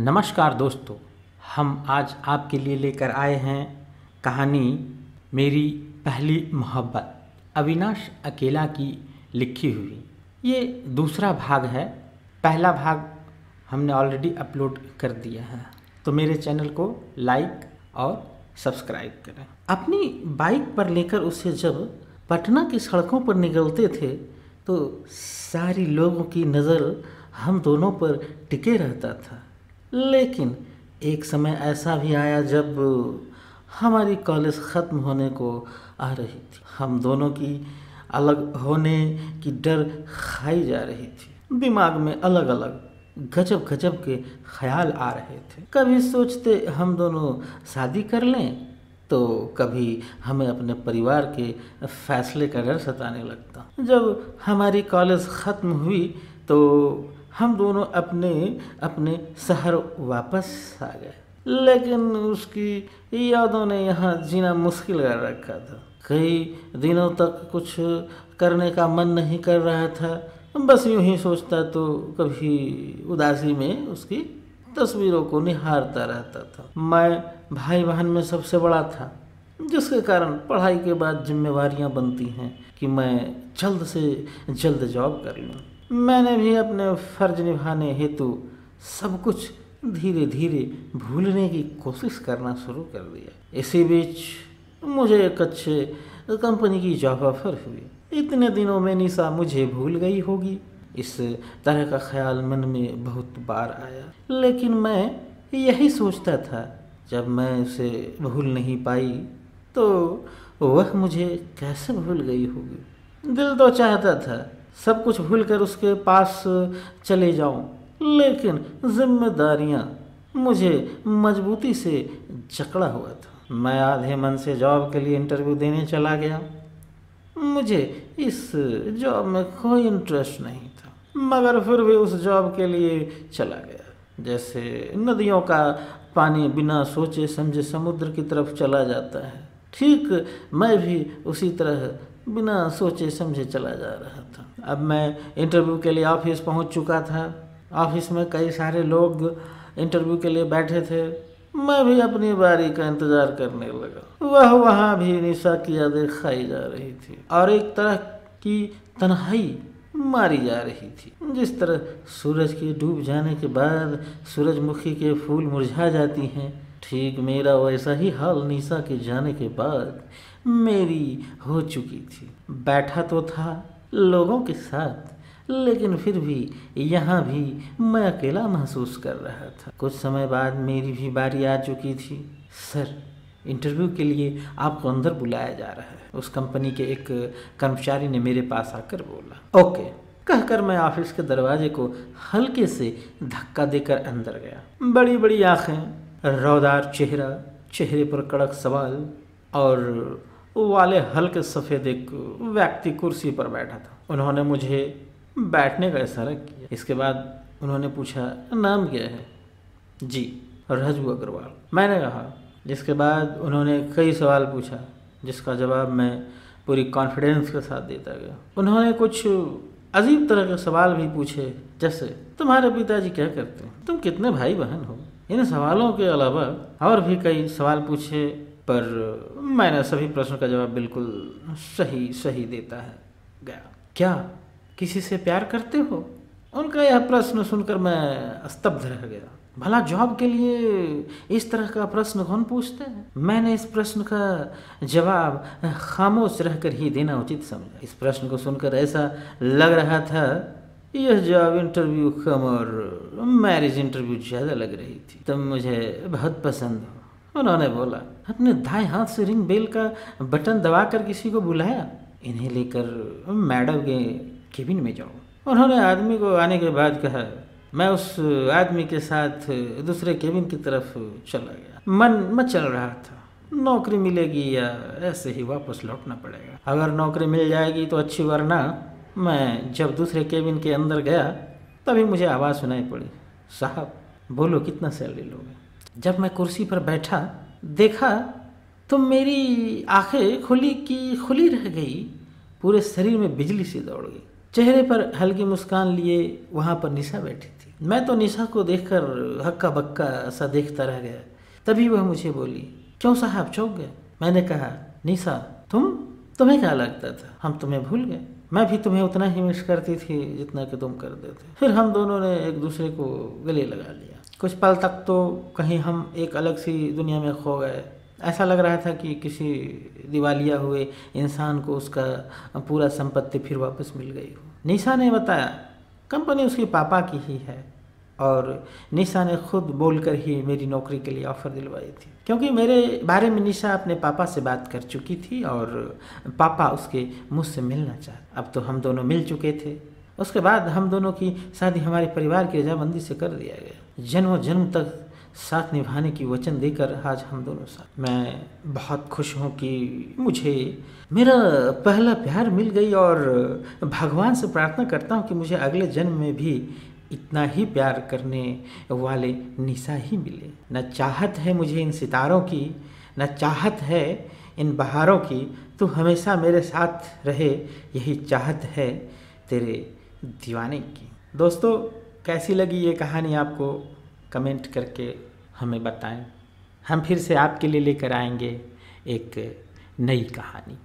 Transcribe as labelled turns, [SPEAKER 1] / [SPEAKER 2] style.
[SPEAKER 1] नमस्कार दोस्तों, हम आज आपके लिए लेकर आए हैं कहानी मेरी पहली मोहब्बत, अविनाश अकेला की लिखी हुई। ये दूसरा भाग है। पहला भाग हमने ऑलरेडी अपलोड कर दिया है, तो मेरे चैनल को लाइक और सब्सक्राइब करें। अपनी बाइक पर लेकर उसे जब पटना की सड़कों पर निकलते थे तो सारी लोगों की नज़र हम दोनों पर टिके रहता था। लेकिन एक समय ऐसा भी आया जब हमारी कॉलेज ख़त्म होने को आ रही थी। हम दोनों की अलग होने की डर खाई जा रही थी। दिमाग में अलग अलग गजब गजब के ख्याल आ रहे थे। कभी सोचते हम दोनों शादी कर लें, तो कभी हमें अपने परिवार के फैसले का डर सताने लगता। जब हमारी कॉलेज ख़त्म हुई तो हम दोनों अपने अपने शहर वापस आ गए, लेकिन उसकी यादों ने यहाँ जीना मुश्किल कर रखा था। कई दिनों तक कुछ करने का मन नहीं कर रहा था, बस यूं ही सोचता तो कभी उदासी में उसकी तस्वीरों को निहारता रहता था। मैं भाई बहन में सबसे बड़ा था, जिसके कारण पढ़ाई के बाद जिम्मेवारियां बनती हैं कि मैं जल्द से जल्द जॉब कर लूँ। मैंने भी अपने फ़र्ज निभाने हेतु सब कुछ धीरे धीरे भूलने की कोशिश करना शुरू कर दिया। इसी बीच मुझे एक अच्छे कंपनी की जॉब ऑफर हुई। इतने दिनों में निशा मुझे भूल गई होगी, इस तरह का ख्याल मन में बहुत बार आया। लेकिन मैं यही सोचता था, जब मैं उसे भूल नहीं पाई तो वह मुझे कैसे भूल गई होगी। दिल तो चाहता था सब कुछ भूलकर उसके पास चले जाऊं, लेकिन जिम्मेदारियां मुझे मजबूती से जकड़ा हुआ था। मैं आधे मन से जॉब के लिए इंटरव्यू देने चला गया। मुझे इस जॉब में कोई इंटरेस्ट नहीं था, मगर फिर भी उस जॉब के लिए चला गया। जैसे नदियों का पानी बिना सोचे समझे समुद्र की तरफ चला जाता है, ठीक मैं भी उसी तरह बिना सोचे समझे चला जा रहा था। अब मैं इंटरव्यू के लिए ऑफिस पहुंच चुका था। ऑफिस में कई सारे लोग इंटरव्यू के लिए बैठे थे। मैं भी अपनी बारी का इंतज़ार करने लगा। वहाँ भी निशा की यादें खाई जा रही थी और एक तरह की तन्हाई मारी जा रही थी। जिस तरह सूरज के डूब जाने के बाद सूरजमुखी के फूल मुरझा जाती हैं, ठीक मेरा वैसा ही हाल निशा के जाने के बाद मेरी हो चुकी थी। बैठा तो था लोगों के साथ, लेकिन फिर भी यहाँ भी मैं अकेला महसूस कर रहा था। कुछ समय बाद मेरी भी बारी आ चुकी थी। सर, इंटरव्यू के लिए आपको अंदर बुलाया जा रहा है, उस कंपनी के एक कर्मचारी ने मेरे पास आकर बोला। ओके कहकर मैं ऑफिस के दरवाजे को हल्के से धक्का देकर अंदर गया। बड़ी बड़ी आँखें, रौदार चेहरा, चेहरे पर कड़क सवाल और वाले हल्के सफ़ेद एक व्यक्ति कुर्सी पर बैठा था। उन्होंने मुझे बैठने का इशारा किया। इसके बाद उन्होंने पूछा, नाम क्या है? जी, राजू अग्रवाल, मैंने कहा। जिसके बाद उन्होंने कई सवाल पूछा, जिसका जवाब मैं पूरी कॉन्फिडेंस के साथ देता गया। उन्होंने कुछ अजीब तरह के सवाल भी पूछे, जैसे तुम्हारे पिताजी क्या करते हैं, तुम कितने भाई बहन हो। इन सवालों के अलावा और भी कई सवाल पूछे, पर मैंने सभी प्रश्नों का जवाब बिल्कुल सही देता है गया। क्या किसी से प्यार करते हो? उनका यह प्रश्न सुनकर मैं स्तब्ध रह गया। भला जॉब के लिए इस तरह का प्रश्न कौन पूछता है? मैंने इस प्रश्न का जवाब खामोश रहकर ही देना उचित समझा। इस प्रश्न को सुनकर ऐसा लग रहा था यह जॉब इंटरव्यू कम और मैरिज इंटरव्यू ज़्यादा लग रही थी। तुम मुझे बहुत पसंद हो, उन्होंने बोला। अपने दाएं हाथ से रिंग बेल का बटन दबाकर किसी को बुलाया। इन्हें लेकर मैडम के केबिन में जाओ। उन्होंने आदमी को आने के बाद कहा। मैं उस आदमी के साथ दूसरे केबिन की तरफ चला गया। मन में चल रहा था, नौकरी मिलेगी या ऐसे ही वापस लौटना पड़ेगा। अगर नौकरी मिल जाएगी तो अच्छी, वरना मैं जब दूसरे केबिन के अंदर गया तभी मुझे आवाज़ सुनाई पड़ी, साहब बोलो कितना सैलरी लोगे। जब मैं कुर्सी पर बैठा देखा तो मेरी आंखें खुली की खुली रह गई। पूरे शरीर में बिजली सी दौड़ गई। चेहरे पर हल्की मुस्कान लिए वहाँ पर निशा बैठी थी। मैं तो निशा को देखकर हक्का बक्का सा देखता रह गया। तभी वह मुझे बोली, क्यों साहब चौंक गए? मैंने कहा, निशा तुम्हें क्या लगता था हम तुम्हें भूल गए? मैं भी तुम्हें उतना ही मिस करती थी जितना कि तुम करते थे। फिर हम दोनों ने एक दूसरे को गले लगा लिया। कुछ पल तक तो कहीं हम एक अलग सी दुनिया में खो गए। ऐसा लग रहा था कि किसी दिवालिया हुए इंसान को उसका पूरा संपत्ति फिर वापस मिल गई हो। निशा ने बताया, कंपनी उसके पापा की ही है और निशा ने खुद बोलकर ही मेरी नौकरी के लिए ऑफ़र दिलवाई थी, क्योंकि मेरे बारे में निशा अपने पापा से बात कर चुकी थी और पापा उसके मुझसे मिलना चाहते। अब तो हम दोनों मिल चुके थे। उसके बाद हम दोनों की शादी हमारे परिवार की रजामंदी से कर दिया गया। जन्मों जन्म तक साथ निभाने की वचन देकर आज हम दोनों साथ। मैं बहुत खुश हूँ कि मुझे मेरा पहला प्यार मिल गई और भगवान से प्रार्थना करता हूँ कि मुझे अगले जन्म में भी इतना ही प्यार करने वाले निशा ही मिले। न चाहत है मुझे इन सितारों की, न चाहत है इन बहारों की, तू हमेशा मेरे साथ रहे, यही चाहत है तेरे दीवाने की। दोस्तों, कैसी लगी ये कहानी आपको? कमेंट करके हमें बताएं। हम फिर से आपके लिए लेकर आएंगे एक नई कहानी।